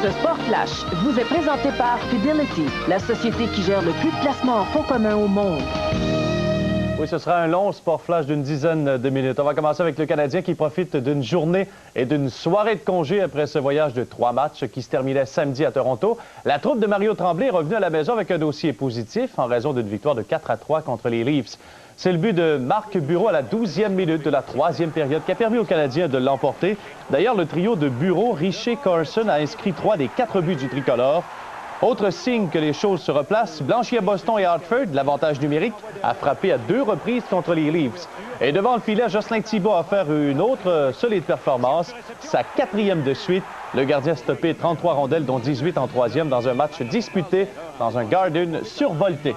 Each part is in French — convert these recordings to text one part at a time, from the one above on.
Ce Sport Flash vous est présenté par Fidelity, la société qui gère le plus de placements en fonds communs au monde. Oui, ce sera un long Sport Flash d'une dizaine de minutes. On va commencer avec le Canadien qui profite d'une journée et d'une soirée de congé après ce voyage de 3 matchs qui se terminait samedi à Toronto. La troupe de Mario Tremblay est revenue à la maison avec un dossier positif en raison d'une victoire de 4-3 contre les Leafs. C'est le but de Marc Bureau à la 12e minute de la 3e période qui a permis aux Canadiens de l'emporter. D'ailleurs, le trio de Bureau, Richer, Carson a inscrit 3 des 4 buts du tricolore. Autre signe que les choses se replacent, Blanchy à Boston et Hartford, l'avantage numérique, a frappé à 2 reprises contre les Leafs. Et devant le filet, Jocelyn Thibault a fait une autre solide performance, sa 4e de suite. Le gardien a stoppé 33 rondelles, dont 18 en 3e, dans un match disputé dans un Garden survolté.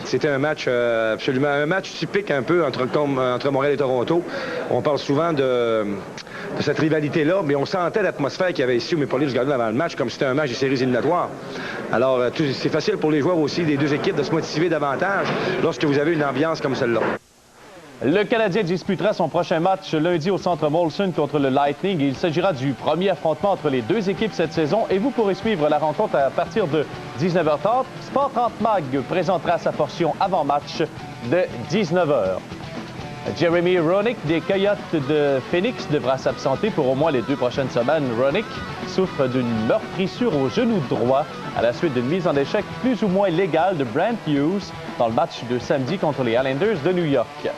C'était un match absolument un match typique un peu entre Montréal et Toronto. On parle souvent de cette rivalité-là, mais on sentait l'atmosphère qu'il y avait ici au Maple Leafs Garden avant le match, comme c'était un match des séries éliminatoires. Alors, c'est facile pour les joueurs aussi des deux équipes de se motiver davantage lorsque vous avez une ambiance comme celle-là. Le Canadien disputera son prochain match lundi au centre Molson contre le Lightning. Il s'agira du premier affrontement entre les deux équipes cette saison et vous pourrez suivre la rencontre à partir de 19h30. Sport 30 Mag présentera sa portion avant-match de 19h. Jeremy Roenick des Coyotes de Phoenix devra s'absenter pour au moins les 2 prochaines semaines. Roenick souffre d'une meurtrissure au genou droit à la suite d'une mise en échec plus ou moins légale de Brent Hughes dans le match de samedi contre les Islanders de New York.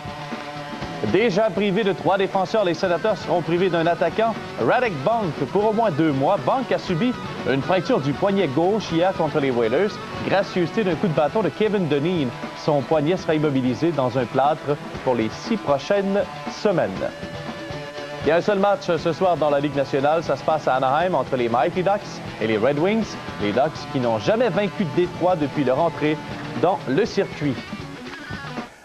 Déjà privés de 3 défenseurs, les Sénateurs seront privés d'un attaquant, Radek Bonk, pour au moins 2 mois. Bonk a subi une fracture du poignet gauche hier contre les Whalers, gracieuseté d'un coup de bâton de Kevin Dineen. Son poignet sera immobilisé dans un plâtre pour les 6 prochaines semaines. Il y a un seul match ce soir dans la Ligue nationale. Ça se passe à Anaheim entre les Mighty Ducks et les Red Wings. Les Ducks qui n'ont jamais vaincu Détroit depuis leur entrée dans le circuit.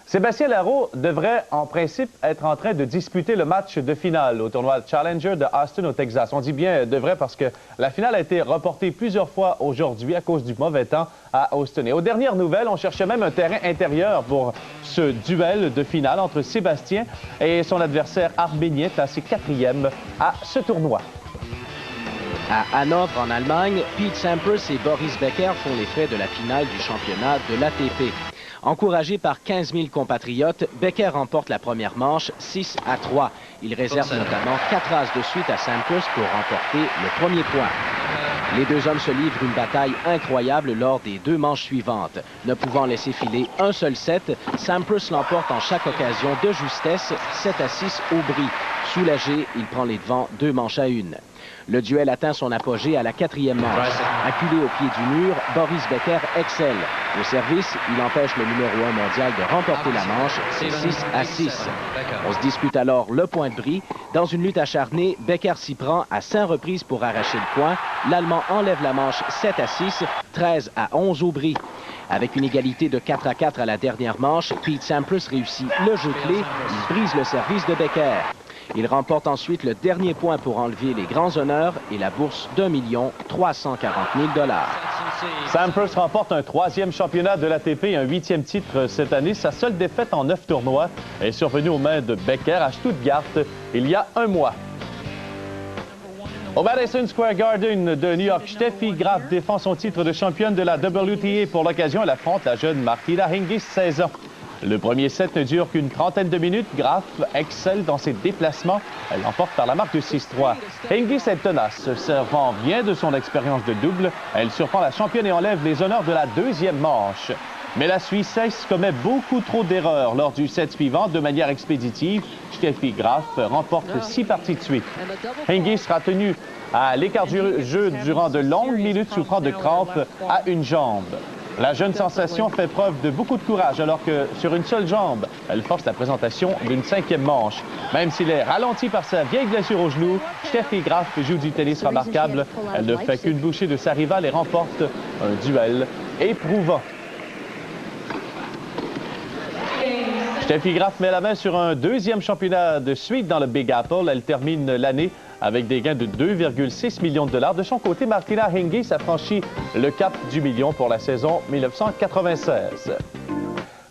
Sébastien Larreau devrait, en principe, être en train de disputer le match de finale au tournoi Challenger de Austin au Texas. On dit bien devrait parce que la finale a été reportée plusieurs fois aujourd'hui à cause du mauvais temps à Austin. Et aux dernières nouvelles, on cherchait même un terrain intérieur pour ce duel de finale entre Sébastien et son adversaire arménien, classé 4e à ce tournoi. À Hanovre, en Allemagne, Pete Sampras et Boris Becker font les frais de la finale du championnat de l'ATP. Encouragé par 15 000 compatriotes, Becker remporte la première manche 6-3. Il réserve notamment 4 as de suite à Sampras pour remporter le premier point. Les deux hommes se livrent une bataille incroyable lors des 2 manches suivantes. Ne pouvant laisser filer un seul set, Sampras l'emporte en chaque occasion de justesse, 7-6 au bris. Soulagé, il prend les devants 2 manches à 1. Le duel atteint son apogée à la 4e manche. Acculé au pied du mur, Boris Becker excelle. Au service, il empêche le numéro 1 mondial de remporter la manche, 6-6. On se dispute alors le point de bris. Dans une lutte acharnée, Becker s'y prend à 5 reprises pour arracher le point. L'Allemand enlève la manche 7-6, 13-11 au bris. Avec une égalité de 4-4 à la dernière manche, Pete Sampras réussit le jeu clé. Il brise le service de Becker. Il remporte ensuite le dernier point pour enlever les grands honneurs et la bourse d'1 340 000 $. Sampras remporte un 3e championnat de l'ATP et un 8e titre cette année. Sa seule défaite en 9 tournois est survenue aux mains de Becker à Stuttgart il y a un mois. Au Madison Square Garden de New York, Steffi Graf défend son titre de championne de la WTA. Pour l'occasion, elle affronte la jeune Martina Hingis, 16 ans. Le premier set ne dure qu'une trentaine de minutes. Graf excelle dans ses déplacements. Elle l'emporte par la marque de 6-3. Hingis est tenace, se servant bien de son expérience de double. Elle surprend la championne et enlève les honneurs de la 2e manche. Mais la Suissesse commet beaucoup trop d'erreurs lors du set suivant de manière expéditive. Steffi Graf remporte 6 parties de suite. Hingis sera tenue à l'écart du jeu durant de longues minutes, souffrant de crampes à une jambe. La jeune sensation fait preuve de beaucoup de courage alors que sur une seule jambe, elle force la présentation d'une 5e manche. Même s'il est ralenti par sa vieille blessure au genou, Steffi Graf joue du tennis remarquable. Elle ne fait qu'une bouchée de sa rivale et remporte un duel éprouvant. Steffi Graf met la main sur un 2e championnat de suite dans le Big Apple. Elle termine l'année avec des gains de 2,6 millions de $. De son côté, Martina Hingis a franchi le cap du million pour la saison 1996.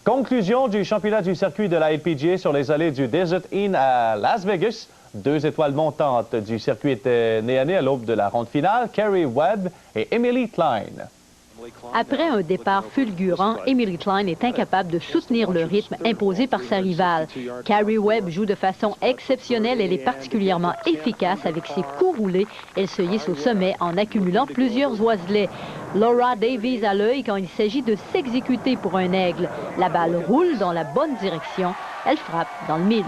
Conclusion du championnat du circuit de la LPGA sur les allées du Desert Inn à Las Vegas. 2 étoiles montantes du circuit étaient nées à l'aube de la ronde finale, Carrie Webb et Emily Klein. Après un départ fulgurant, Emily Klein est incapable de soutenir le rythme imposé par sa rivale. Carrie Webb joue de façon exceptionnelle. Elle est particulièrement efficace avec ses coups roulés. Elle se hisse au sommet en accumulant plusieurs oiselets. Laura Davies a l'œil quand il s'agit de s'exécuter pour un aigle. La balle roule dans la bonne direction. Elle frappe dans le mille.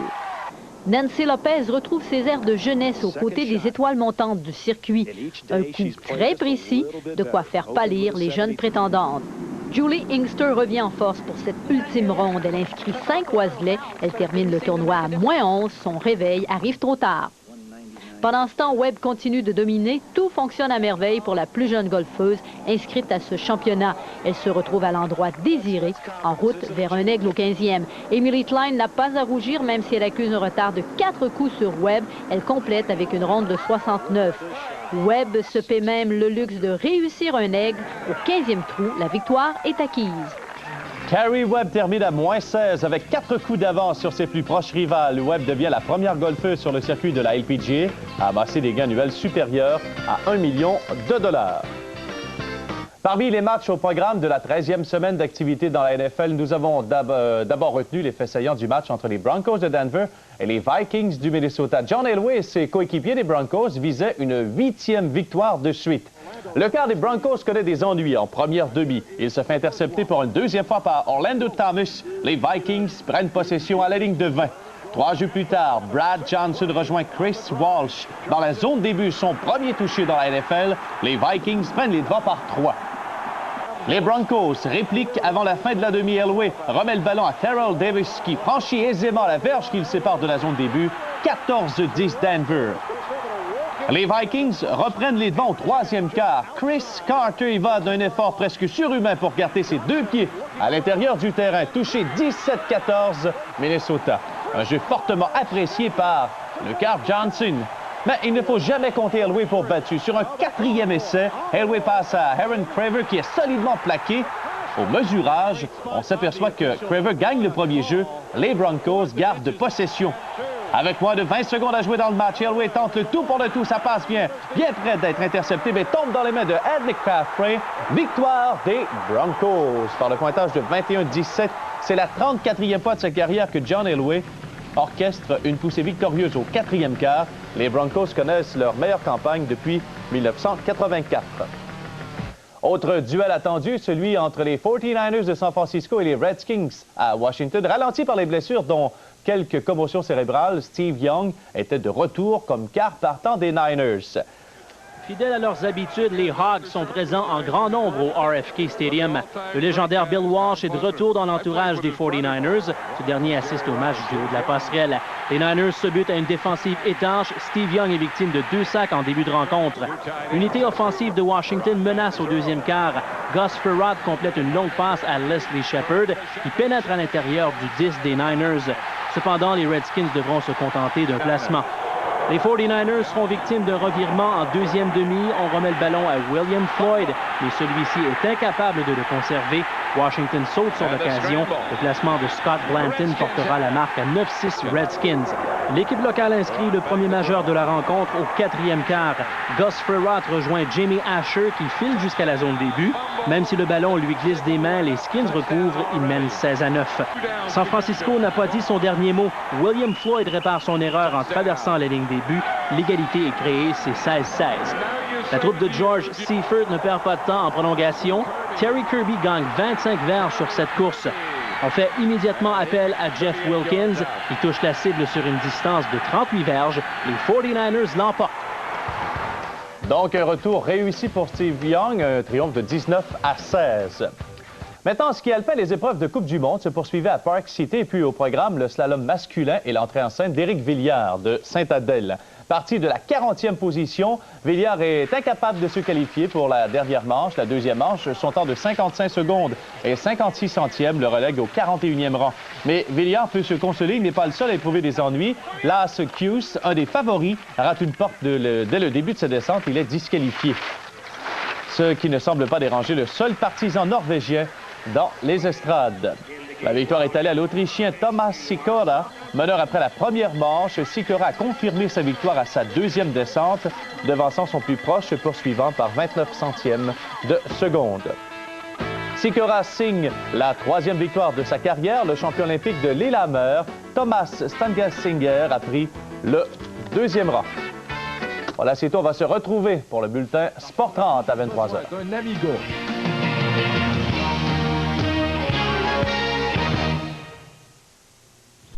Nancy Lopez retrouve ses airs de jeunesse aux côtés des étoiles montantes du circuit. Un coup très précis, de quoi faire pâlir les jeunes prétendantes. Julie Inkster revient en force pour cette ultime ronde. Elle inscrit 5 oiselets. Elle termine le tournoi à -11. Son réveil arrive trop tard. Pendant ce temps, Webb continue de dominer. Tout fonctionne à merveille pour la plus jeune golfeuse inscrite à ce championnat. Elle se retrouve à l'endroit désiré, en route vers un aigle au 15e. Emily Klein n'a pas à rougir, même si elle accuse un retard de 4 coups sur Webb. Elle complète avec une ronde de 69. Webb se paie même le luxe de réussir un aigle. Au 15e trou, la victoire est acquise. Carrie Webb termine à -16 avec 4 coups d'avance sur ses plus proches rivales. Webb devient la première golfeuse sur le circuit de la LPGA à amasser des gains annuels supérieurs à 1 million de dollars. Parmi les matchs au programme de la 13e semaine d'activité dans la NFL, nous avons d'abord retenu les faits saillants du match entre les Broncos de Denver et les Vikings du Minnesota. John Elway et ses coéquipiers des Broncos visaient une 8e victoire de suite. Le quart des Broncos connaît des ennuis en première demi. Il se fait intercepter pour une 2e fois par Orlando Thomas. Les Vikings prennent possession à la ligne de 20. 3 jeux plus tard, Brad Johnson rejoint Chris Walsh dans la zone début, son premier touché dans la NFL. Les Vikings prennent les devants par 3. Les Broncos répliquent avant la fin de la demi. Elway remet le ballon à Terrell Davis qui franchit aisément la verge qui le sépare de la zone début. 14-10 Denver. Les Vikings reprennent les devants au 3e quart. Chris Carter y va d'un effort presque surhumain pour garder ses 2 pieds à l'intérieur du terrain. Touché 17-14 Minnesota. Un jeu fortement apprécié par le quart Johnson. Mais il ne faut jamais compter Elway pour battu. Sur un 4e essai, Elway passe à Aaron Craver qui est solidement plaqué. Au mesurage, on s'aperçoit que Craver gagne le premier jeu. Les Broncos gardent possession. Avec moins de 20 secondes à jouer dans le match, Elway tente le tout pour le tout. Ça passe bien près d'être intercepté, mais tombe dans les mains de Ed McCaffrey. Victoire des Broncos par le pointage de 21-17. C'est la 34e fois de sa carrière que John Elway orchestre une poussée victorieuse au 4e quart. Les Broncos connaissent leur meilleure campagne depuis 1984. Autre duel attendu, celui entre les 49ers de San Francisco et les Redskins à Washington. Ralenti par les blessures dont quelques commotions cérébrales, Steve Young était de retour comme quart partant des Niners. Fidèles à leurs habitudes, les Hogs sont présents en grand nombre au RFK Stadium. Le légendaire Bill Walsh est de retour dans l'entourage des 49ers. Ce dernier assiste au match du haut de la passerelle. Les Niners se butent à une défensive étanche. Steve Young est victime de 2 sacs en début de rencontre. L'unité offensive de Washington menace au 2e quart. Gus Frerotte complète une longue passe à Leslie Shepard qui pénètre à l'intérieur du 10 des Niners. Cependant, les Redskins devront se contenter d'un placement. Les 49ers seront victimes d'un revirement en 2e demi. On remet le ballon à William Floyd, mais celui-ci est incapable de le conserver. Washington saute sur l'occasion. Le placement de Scott Blanton portera la marque à 9-6 Redskins. L'équipe locale inscrit le premier majeur de la rencontre au 4e quart. Gus Frerotte rejoint Jamie Asher qui file jusqu'à la zone début. Même si le ballon lui glisse des mains, les Skins recouvrent. Ils mènent 16-9. San Francisco n'a pas dit son dernier mot. William Floyd répare son erreur en traversant la ligne des buts. L'égalité est créée, c'est 16-16. La troupe de George Seifert ne perd pas de temps en prolongation. Terry Kirby gagne 25 verges sur cette course. On fait immédiatement appel à Jeff Wilkins. Il touche la cible sur une distance de 38 verges. Les 49ers l'emportent. Donc, un retour réussi pour Steve Young, un triomphe de 19-16. Maintenant, en ski alpin, les épreuves de Coupe du Monde se poursuivaient à Park City et puis au programme, le slalom masculin et l'entrée en scène d'Éric Villiard de Sainte-Adèle. Parti de la 40e position, Villiard est incapable de se qualifier pour la dernière manche. La 2e manche, son temps de 55 secondes et 56 centièmes le relègue au 41e rang. Mais Villiard peut se consoler, il n'est pas le seul à éprouver des ennuis. Lars Kjus, un des favoris, rate une porte dès le début de sa descente. Il est disqualifié. Ce qui ne semble pas déranger le seul partisan norvégien dans les estrades. La victoire est allée à l'Autrichien Thomas Sikora. Meneur après la première manche, Sikora a confirmé sa victoire à sa deuxième descente, devançant son plus proche poursuivant par 29 centièmes de seconde. Sikora signe la troisième victoire de sa carrière. Le champion olympique de Lillehammer, Thomas Stangersinger, a pris le deuxième rang. Voilà, c'est tout. On va se retrouver pour le bulletin Sport 30 à 23h.